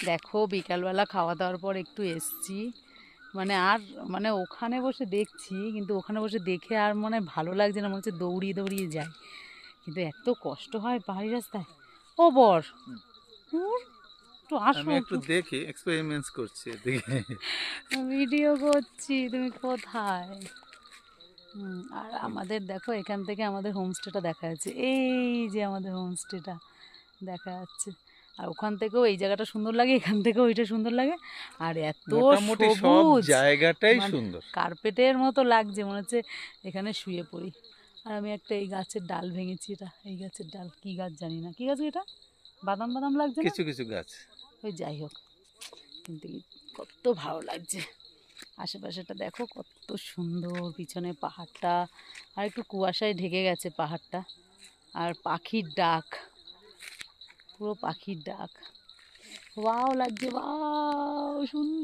দেখো বিকালবেলা খাওয়া দাওয়ার পর একটু এসছি, মানে আর মানে ওখানে বসে দেখছি, কিন্তু ওখানে বসে দেখে আর মনে হয় ভালো লাগছে না, মনে হচ্ছে দৌড়িয়ে দৌড়িয়ে যায়। কিন্তু এত কষ্ট হয় পাহাড়ি রাস্তায়। ও বর, উর, একটু আসো আমি একটু একটু। দেখি, এক্সপেরিমেন্টস করছি এদিকে। ভিডিও করছি, তুমি কোথায়? আর আমাদের দেখো এখান থেকে আমাদের হোমস্টেটা দেখা যাচ্ছে, এই যে আমাদের হোমস্টেটা দেখা যাচ্ছে। আর ওখান থেকেও এই জায়গাটা সুন্দর লাগে, এখান থেকেও ওইটা সুন্দর লাগে। আর এত মোটামুটি সব সবুজ, জায়গাটাই মানে সুন্দর। কার্পেটের মতো লাগছে, মনে হচ্ছে এখানে শুয়ে পড়ি। আর আমি একটা এই গাছের ডাল ভেঙেছি, এটা এই গাছের ডাল, কি গাছ জানি না, কি গাছ গো এটা, বাদাম বাদাম লাগছে না? কিছু কিছু গাছ। ওই যাই হোক, কিন্তু কত ভালো লাগছে। আশেপাশেটা দেখো কত সুন্দর, পিছনে পাহাড়টা আর একটু কুয়াশায় ঢেকে গেছে পাহাড়টা। আর পাখির ডাক, পুরো পাখির ডাক, ওয়াও লাগছে, ওয়াও সুন্দর।